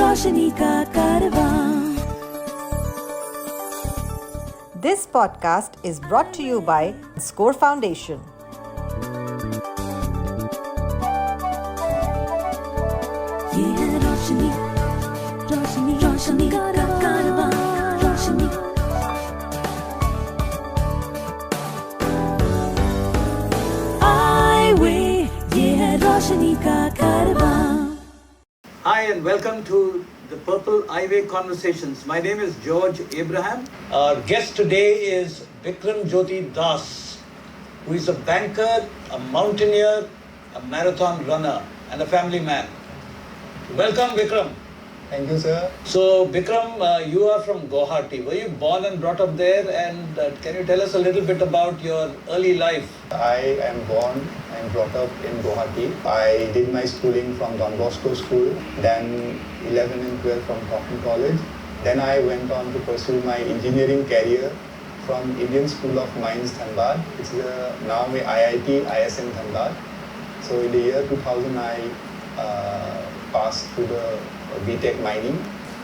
रोशनी का कारवां. This podcast is brought to you by Score Foundation. ये है रोशनी, रोशनी, रोशनी का कारवां, रोशनी. Highway, ये है रोशनी का कारवां. Hi and welcome to the Purple Eyeway Conversations. My name is George Abraham. Our guest today is Bikramjyoti Das, who is a banker, a mountaineer, a marathon runner and a family man. Welcome Bikram. Thank you, sir. So Bikram, you are from Guwahati. Were you born and brought up there, and can you tell us a little bit about your early life? I am born and brought up in Guwahati. I did my schooling from Dhanbad school, then 11 and 12 from Cotton College. Then I went on to pursue my engineering career from Indian School of Mines, Dhanbad. It's now IIT ISM Dhanbad. So in the year 2000, I passed through the B.Tech mining.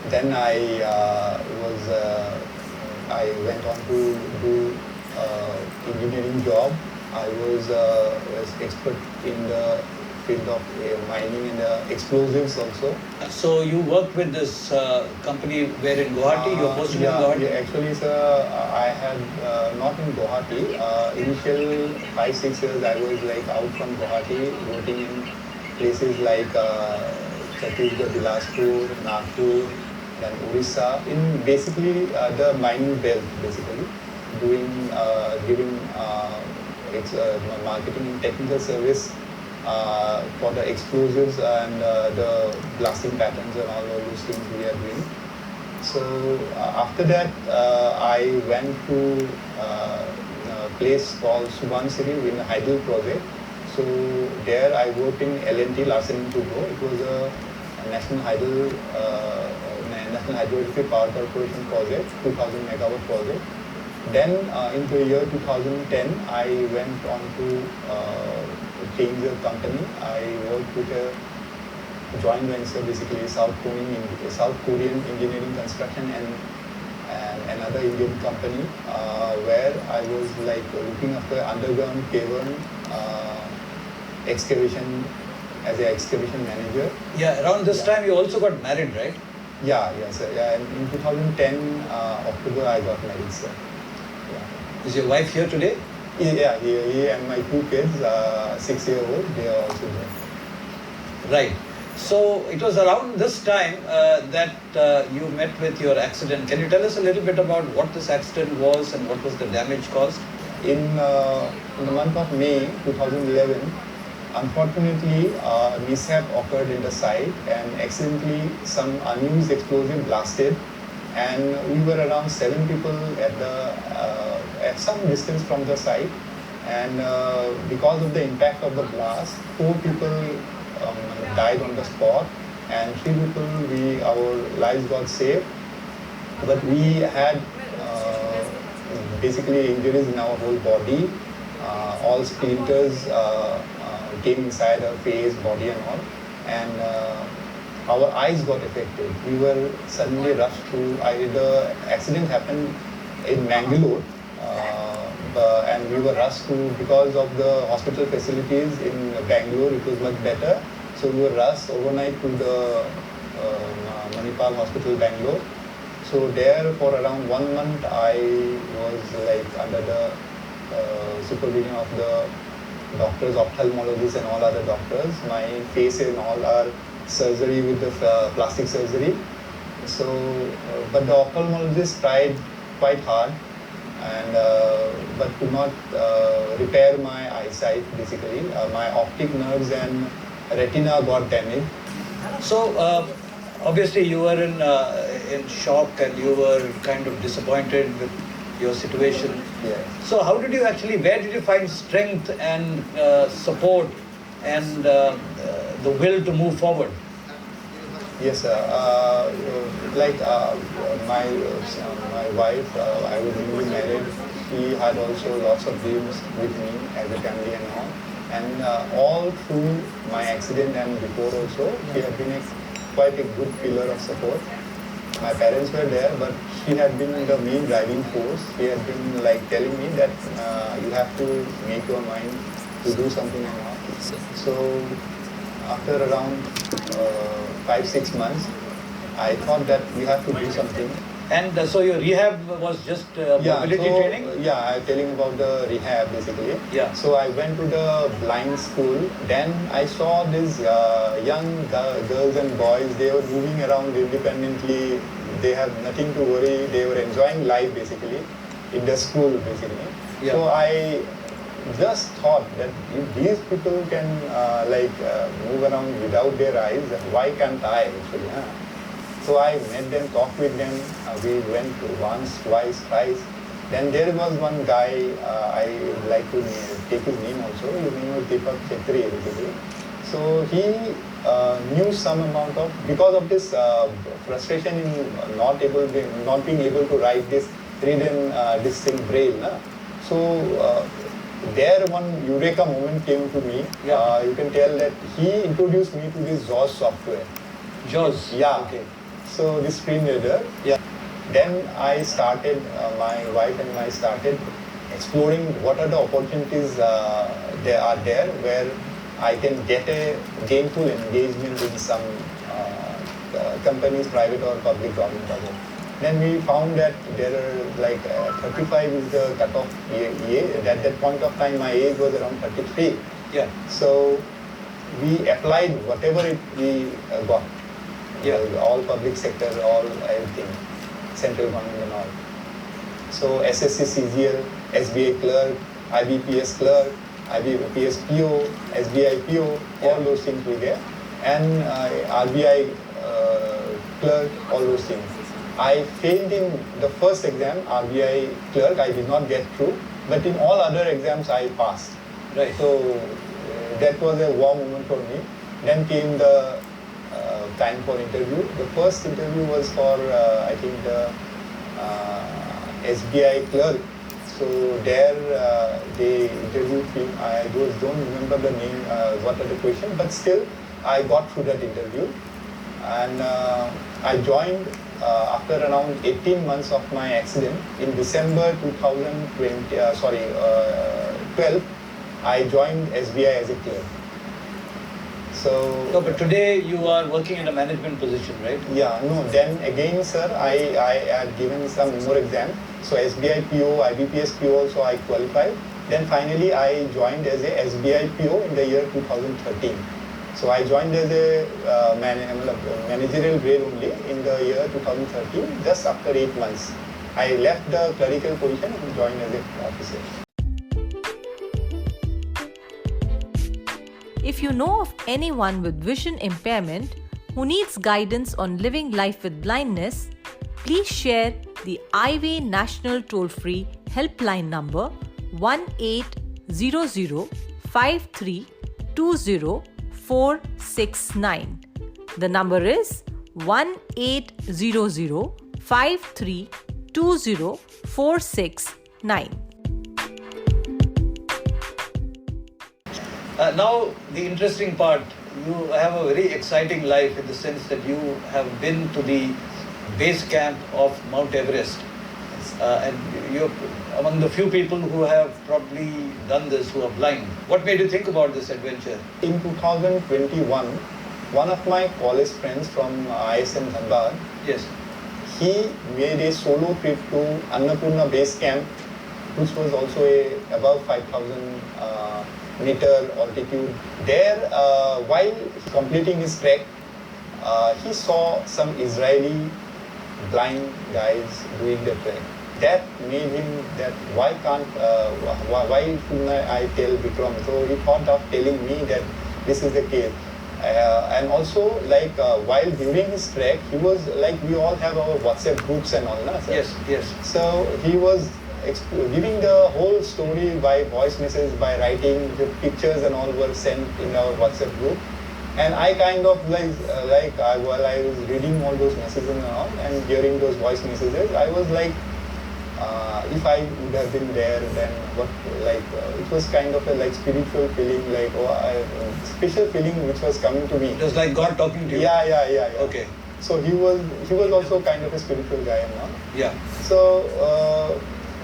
Then I went on to do engineering job. I was expert in the field of mining and explosives also. So you worked with this company where in Guwahati? You were posted in Guwahati? Yeah, actually, sir, I had not in Guwahati. Initial 5-6 years I was like out from Guwahati, working in places like Chhattisgarh, Bilaspur, Nagpur, then Odisha, in basically the mining belt, basically giving marketing and technical service for the explosives and the blasting patterns and all those things we are doing. So after that, I went to a place called Subansiri in the Hydel project. So there I worked in L&T Larsen & Toubro. It was a National Hydroelectric Power Corporation project, 2000 megawatt project. Then in the year 2010, I went on to change the company. I worked with a joint venture, basically South Korean engineering construction and another Indian company, where I was like looking after underground cavern excavation as an excavation manager. Yeah, around this time you also got married, right? Yeah, sir. Yeah, and in 2010 October I got married, sir. Yeah. Is your wife here today? Yeah, he and my 2 kids, 6-year-old, they are also there. Right. So it was around this time that you met with your accident. Can you tell us a little bit about what this accident was and what was the damage caused? In the month of May 2011, unfortunately, a mishap occurred in the site and accidentally some unused explosive blasted, and we were around 7 people at some distance from the site, and because of the impact of the blast, 4 people died on the spot, and 3 people, our lives got saved, but we had basically injuries in our whole body. All splinters came inside our face, body and all, and our eyes got affected. We were suddenly rushed to, the accident happened in Bangalore, and we were rushed to, because of the hospital facilities in Bangalore, it was much better. So we were rushed overnight to the Manipal Hospital, Bangalore. So there for around 1 month I was like under the supervision of the doctors, ophthalmologists and all other doctors. My face and all are surgery with the plastic surgery. So, but the ophthalmologist tried quite hard, and but could not repair my eyesight. Basically, my optic nerves and retina got damaged. So obviously you were in shock and you were kind of disappointed with your situation. Yeah. So how did you where did you find strength and support and the will to move forward? Yes, sir. My wife, I was newly married. She had also lots of dreams with me as a family and all. And all through my accident and before also, she had been a quite a good pillar of support. My parents were there, but she had been the main driving force. She had been like telling me that you have to make your mind to do something and all. So after around 5-6 months, I thought that we have to do something. And so your rehab was just mobility training? Yeah, I'm telling about the rehab basically. Yeah. So I went to the blind school. Then I saw these young girls and boys. They were moving around independently. They have nothing to worry. They were enjoying life basically in the school basically. Yeah. So I just thought that if these people can move around without their eyes, then why can't I actually? Huh? So I met them, talked with them. We went once, twice, thrice. Then there was one guy, I would like to take his name also. His name was Deepak Chetri basically. So he knew some amount of, because of this frustration in not being able to write this this thing braille. Na? So there one eureka moment came to me. Yeah. You can tell that he introduced me to this JAWS software. JAWS? Yeah. Okay. So this screen reader. Yeah. Then I started, my wife and I started exploring what are the opportunities there are there where I can get a gainful engagement in some companies, private or public government. Then we found that there are like 35 is the cutoff age. At that point of time, my age was around 33. Yeah. So we applied whatever we got. Yeah. All public sector, all everything, central government and all. So SSC CGL, SBI clerk, IBPS clerk, IBPS PO, SBI PO, all those things we get, and RBI clerk, all those things. I failed in the first exam, RBI clerk, I did not get through, but in all other exams I passed. Right. So that was a wow moment for me. Then came the time for interview. The first interview was for I think the SBI clerk. So there they interviewed him. I don't remember the name, what are the questions, but still I got through that interview, and I joined after around 18 months of my accident in December 12. I joined SBI as a clerk. So, but today you are working in a management position, right? Yeah, no, then again, sir, I had given some more exams. So SBI PO, IBPS PO also I qualified. Then finally I joined as a SBI PO in the year 2013. So I joined as a managerial grade only in the year 2013, just after 8 months. I left the clerical position and joined as an officer. If you know of anyone with vision impairment who needs guidance on living life with blindness, please share the Eyeway National Toll-Free Helpline number 1800-5320-469. The number is 1800-5320-469. Now, the interesting part, you have a very exciting life in the sense that you have been to the base camp of Mount Everest. And you're among the few people who have probably done this, who are blind. What made you think about this adventure? In 2021, one of my college friends from ISM Dhanbad, Yes. he made a solo trip to Annapurna base camp, which was also above 5,000 meter altitude. There, while completing his trek, he saw some Israeli blind guys doing the trek. That made him that why shouldn't I tell Bikram? So he thought of telling me that this is the case. And also while during his trek, he was like, we all have our WhatsApp groups and all, na, sir? Yes, yes. So he was giving the whole story by voice message, by writing. The pictures and all were sent in our WhatsApp group, and I kind of while I was reading all those messages and all, and hearing those voice messages, I was like if I would have been there, then what, it was kind of a spiritual feeling, special feeling which was coming to me. It was like God talking to you? Yeah. Okay. So he was also kind of a spiritual guy and all. Yeah. So,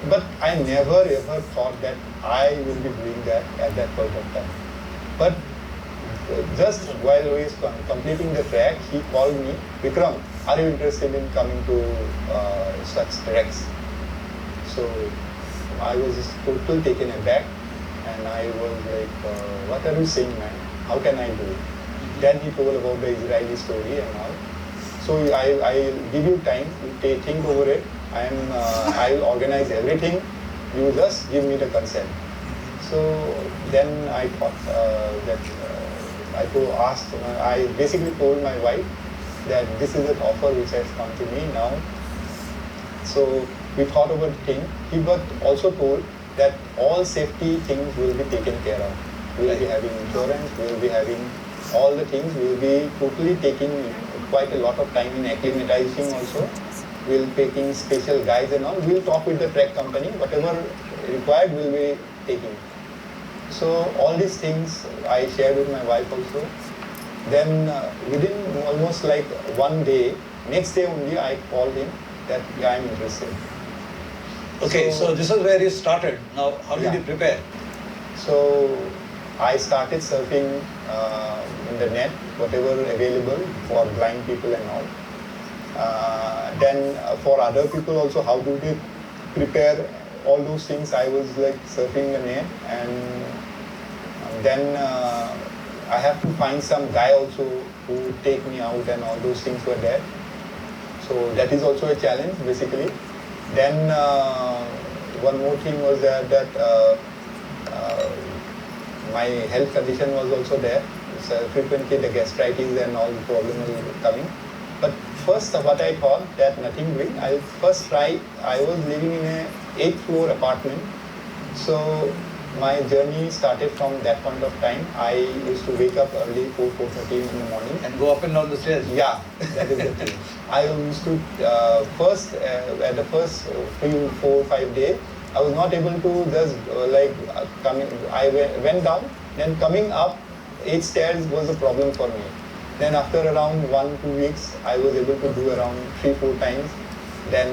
but I never ever thought that I will be doing that at that point of time. But just while we was completing the track, he called me, Vikram, are you interested in coming to such treks? So I was just totally taken aback, and I was like, what are you saying, man? How can I do it? Then he told about the Israeli story and all. So I give you time, you think over it. I will organize everything. You just give me the consent. So then I thought I basically told my wife that this is an offer which has come to me now. So we thought about the thing. He was also told that all safety things will be taken care of. We will be having insurance, we will be having all the things. We will be totally taking quite a lot of time in acclimatizing also. We will be taking special guides and all. We will talk with the trek company. Whatever required, we will be taking. So all these things I shared with my wife also. Then within almost like one day, next day only I called him that I am interested. Okay, so this is where you started. Now, how did you prepare? So I started surfing in the net, whatever available for blind people and all. Then for other people also, how do they prepare all those things? I was like surfing the net, and then I have to find some guy also who would take me out, and all those things were there. So that is also a challenge basically. Then one more thing was that my health condition was also there. So frequently the gastritis and all the problems were coming. But first what I thought that nothing doing, I'll first try. I was living in a 8th floor apartment. So my journey started from that point of time. I used to wake up early, 4:30 in the morning. And go up and down the stairs? Yeah, that is the thing. I used to, at the first 3, 4, 5 days, I was not able to just I went down, then coming up 8 stairs was a problem for me. Then after around 1-2 weeks, I was able to do around 3-4 times, then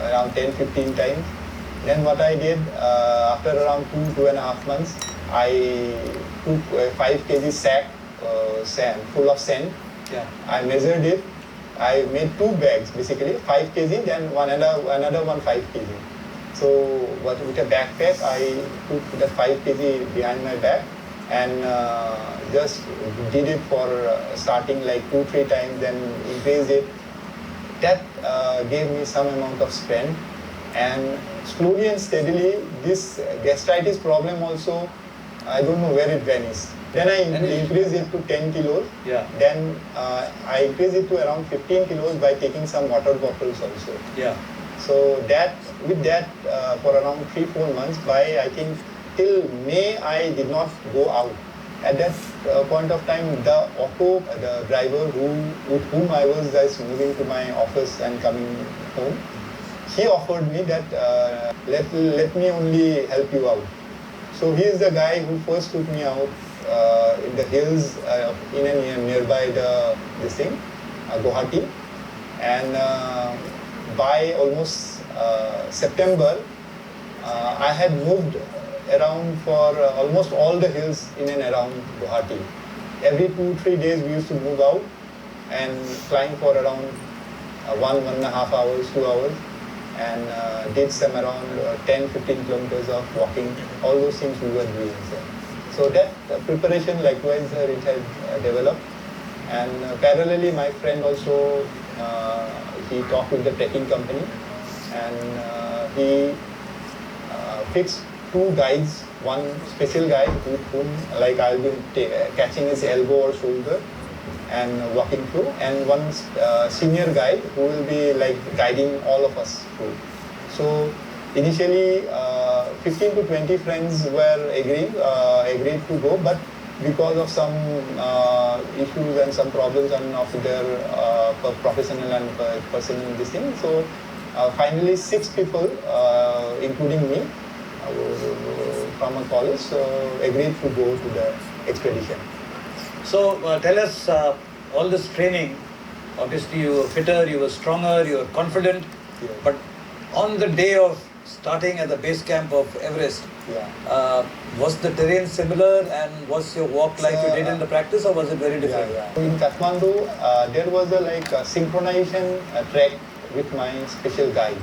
around 10-15 times. Then what I did, after around 2.5 months, I took a 5 kg sack, sand, full of sand. Yeah. I measured it. I made 2 bags basically, 5 kg, then another one 5 kg. So with a backpack, I put that 5 kg behind my back and just did it for starting like 2-3 times, then increased it. That gave me some amount of strength. And slowly and steadily, this gastritis problem also, I don't know where it vanished. Then I increased it to 10 kilos. Yeah. Then I increased it to around 15 kilos by taking some water bottles also. Yeah. So with that, for around 3-4 months, by I think till May, I did not go out. At that point of time, the driver with whom I was just moving to my office and coming home, he offered me that let me only help you out. So he is the guy who first took me out in the hills nearby Guwahati, and by almost September, I had moved around for almost all the hills in and around Guwahati. Every 2-3 days we used to move out and climb for around 1.5 hours, 2 hours, and did some around 10-15 kilometers of walking. All those things we were doing. So that preparation likewise it had developed. And parallelly my friend also, he talked with the trekking company, and he fixed 2 guides, one special guide with whom like I'll be catching his elbow or shoulder and walking through, and one senior guide who will be like guiding all of us through. So initially 15 to 20 friends were agreed to go, but because of some issues and some problems and of their professional and personal this thing, so Finally, 6 people, including me, from a college, agreed to go to the expedition. So tell us, all this training, obviously you were fitter, you were stronger, you were confident, Yeah. but on the day of starting at the base camp of Everest, Yeah. was the terrain similar and was your walk like you did in the practice, or was it very different? In Kathmandu, there was a synchronization trek with my special guide.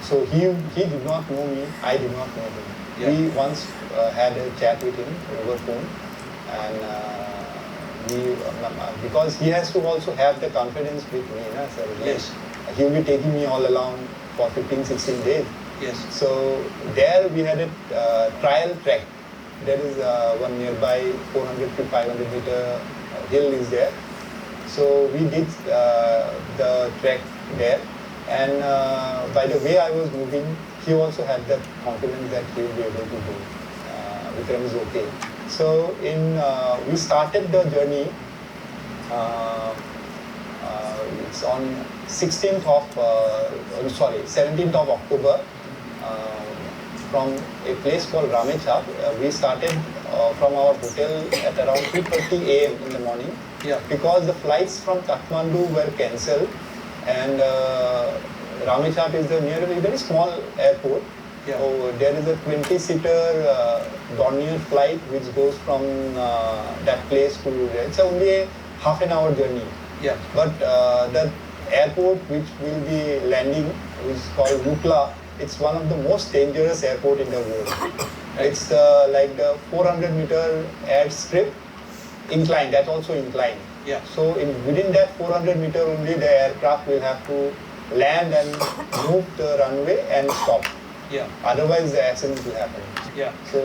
So he did not know me, I did not know him. Yeah. We once had a chat with him over phone, and because he has to also have the confidence with me, sir. Yes. He will be taking me all along for 15-16 days. Yes. So there we had a trial trek. There is one nearby 400 to 500 meter hill is there. So we did the trek there, and by the way I was moving, he also had that confidence that he will be able to do. Vikram is okay. So we started the journey. It's on 17th of October. From a place called Ramechhap. We started from our hotel at around 2:30 a.m. in the morning. Yeah. Because the flights from Kathmandu were cancelled, and Ramechhap is the nearest very small airport. Yeah. So there is a 20-seater Dornier flight which goes from that place to there. It's only a half an hour journey. Yeah. But the airport which will be landing, which is called Lukla, it's one of the most dangerous airport in the world. It's like the 400-meter air strip, incline, that's also incline. Yeah. So within that 400 meter only the aircraft will have to land and move the runway and stop. Yeah. Otherwise the accident will happen. Yeah. So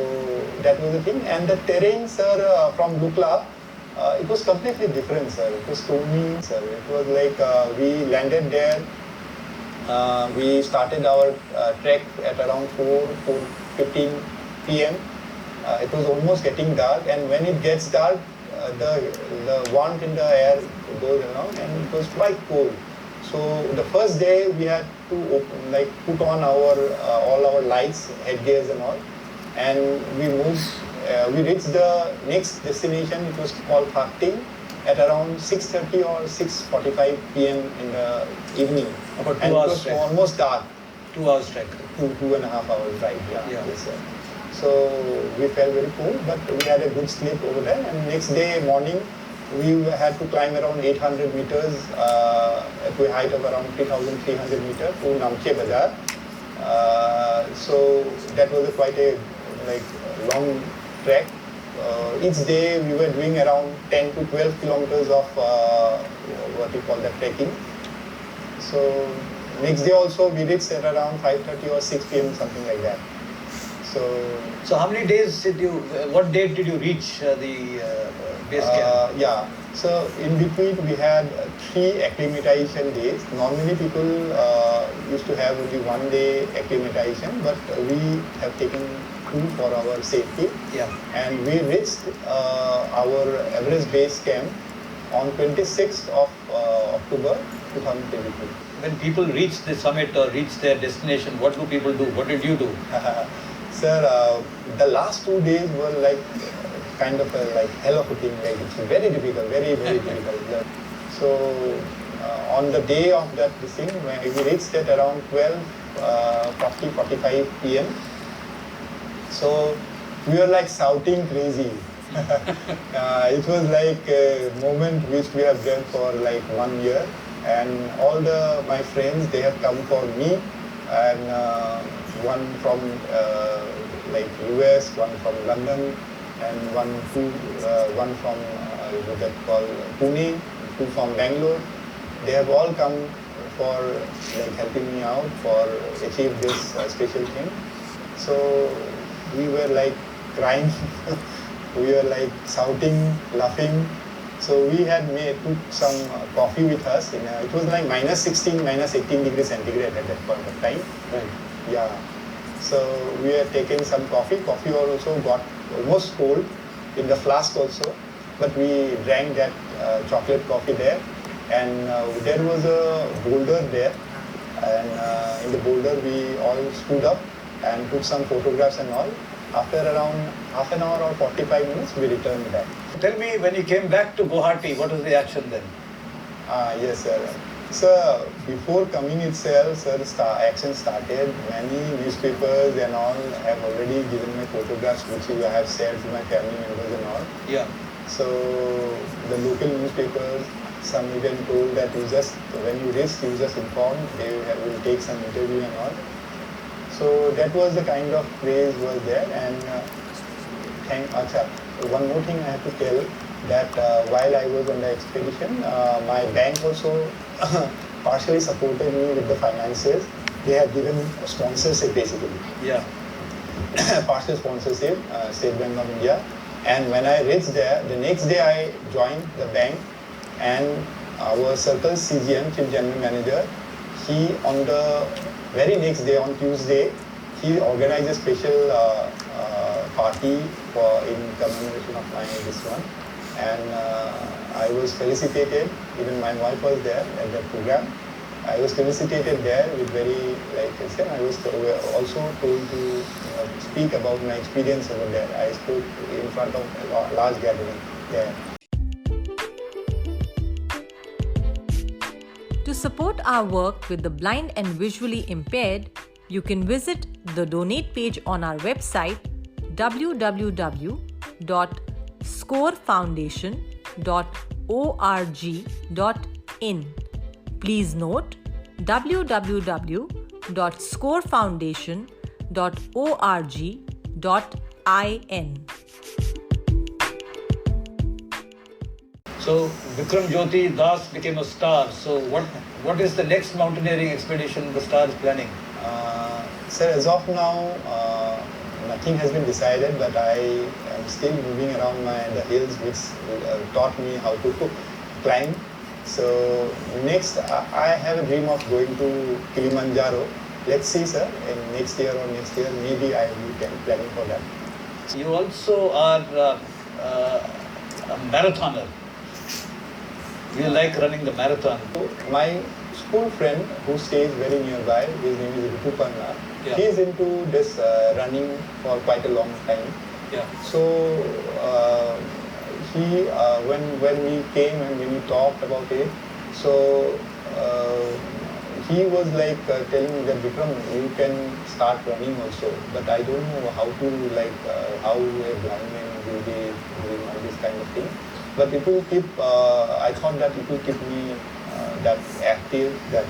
that was the thing. And the terrain, sir, from Lukla, it was completely different, sir. It was stony, sir. It was like we landed there. We started our trek at around 4:15 p.m. It was almost getting dark, and when it gets dark, the warmth in the air goes along, and it was quite cold. So the first day we had to put on our all our lights, headgears and all, and we moved. We reached the next destination. It was called Khakting at around 6:30 or 6:45 p.m. in the evening. About 2 and hours it was trek. almost dark. 2 hours trek. 2.5 hours ride. Yeah. Yeah. Yes, sir. So we felt very cool, but we had a good sleep over there. And next day morning, we had to climb around 800 meters at a height of around 3,300 meters to Namche Bazar. So that was quite a long trek. Each day we were doing around 10 to 12 kilometers of what you call the trekking. So next day also we reached at around 5:30 or 6 p.m. something like that. So how many days did you? What date did you reach the base camp? Yeah. So in between we had 3 acclimatization days. Normally people used to have only 1 day acclimatization, but we have taken 2 for our safety. Yeah. And we reached our Everest base camp on 26th of October 2022. When people reach the summit or reach their destination, what do people do? What did you do? Sir, the last 2 days were kind of hell of a thing. It's very difficult, very difficult. So on the day of that thing, when we reached at around 12:45 p.m. So we were shouting crazy. It was like a moment which we have done for 1 year, and all my friends, they have come for me, and one from US, one from London, and one from that called Pune, 2 from Bangalore. They have all come for helping me out for achieve this special thing. So we were crying, we were shouting, laughing. So we had took some coffee with us. It was -16, -18 degrees centigrade at that point of time. Right. Yeah. So we had taken some coffee. Coffee also got almost cold in the flask also. But we drank that chocolate coffee there. And there was a boulder there. And in the boulder, we all stood up and took some photographs and all. After around half an hour or 45 minutes, we returned back. Tell me, when you came back to Guwahati, what was the action then? Yes, sir. Sir, before coming itself, sir, action started. Many newspapers and all have already given my photographs, which I have shared to my family members and all. Yeah. So the local newspapers, some even told that you just, when you reach, you just inform, they will take some interview and all. So that was the kind of craze was there. And one more thing I have to tell, that while I was on the expedition, my bank also partially supported me with the finances. They have given sponsorship basically. Yeah. Partial sponsorship, State Bank of India. And when I reached there, the next day I joined the bank, and our circle CGM, Chief General Manager, he on the very next day, on Tuesday, he organized a special party in commemoration of this one. And I was felicitated, even my wife was there at that program. I was felicitated there with very, like I said, I was also told to speak about my experience over there. I spoke in front of a large gathering there. To support our work with the blind and visually impaired, you can visit the donate page on our website www.scorefoundation.org.in. Please note www.scorefoundation.org.in. So Bikramjyoti Das became a star. So what is the next mountaineering expedition the star is planning? Sir, as of now, nothing has been decided, but I am still moving around the hills which taught me how to climb. So next, I have a dream of going to Kilimanjaro. Let's see, sir, in next year, maybe I will be planning for that. You also are a marathoner. You like running the marathon. My school friend who stays very nearby, his name is Ritu. Yeah. He is into this running for quite a long time. Yeah. So he, when we came and when we talked about it, so he was like telling me that Bikram, you can start running also, but I don't know how to how a blind man will be doing all this kind of thing. But it will keep, I thought that it will keep me that active, that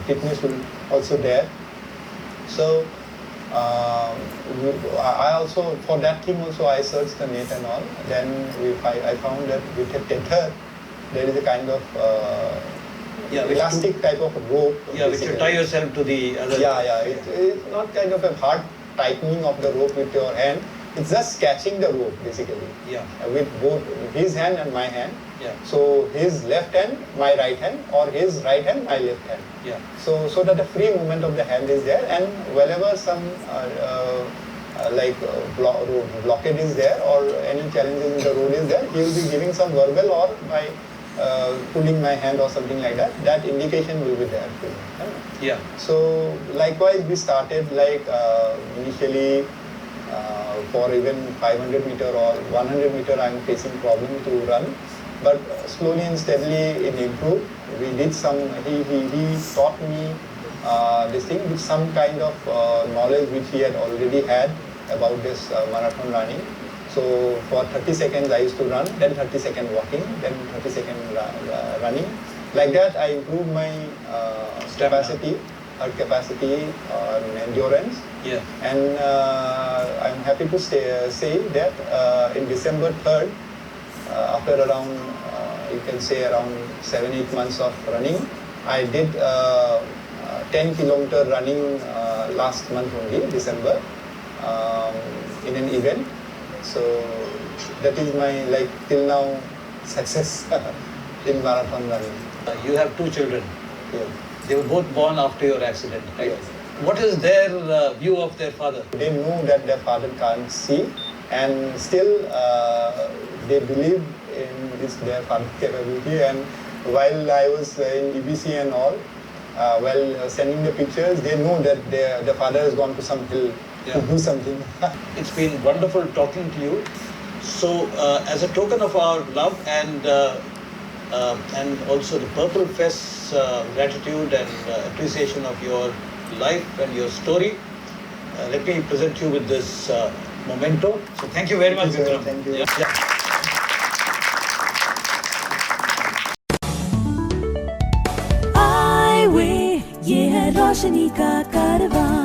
fitness will also there. So I also, for that thing also, I searched the net and all. Then I found that with a tether, there is a kind of elastic type of rope. Yeah, which you tie yourself to the other. Yeah. It's not kind of a hard tightening of the rope with your hand. It's just catching the rope basically. Yeah. With both his hand and my hand. Yeah. So his left hand, my right hand, or his right hand, my left hand. Yeah. So that the free movement of the hand is there, and whenever some blockade is there or any challenges in the road is there, he will be giving some verbal or by pulling my hand or something like that. That indication will be there. Yeah. So likewise, we started initially. For even 500 meter or 100 meter, I am facing problem to run, but slowly and steadily it improved. We did some. He taught me this thing with some kind of knowledge which he had already had about this marathon running. So for 30 seconds I used to run, then 30 seconds walking, then 30 seconds running. Like that, I improved my capacity and endurance. Yeah. And I'm happy to say that in December 3rd, after around, you can say around 7-8 months of running, I did 10 kilometer running last month only, December, in an event. So that is my till now success in marathon running. You have 2 children. Yeah. They were both born after your accident, right? Yes. What is their view of their father? They know that their father can't see, and still they believe in their father's capability. And while I was in EBC and all, while sending the pictures, they know that their father has gone to some hill to do something. It's been wonderful talking to you. So, as a token of our love and also the Purple Fest's gratitude and appreciation of your life and your story, let me present you with this memento. So, thank you very much, Vikram. Thank you. Yeah. Highway ये है रोशनी का कारवां.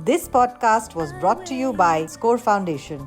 This podcast was brought to you by Score Foundation.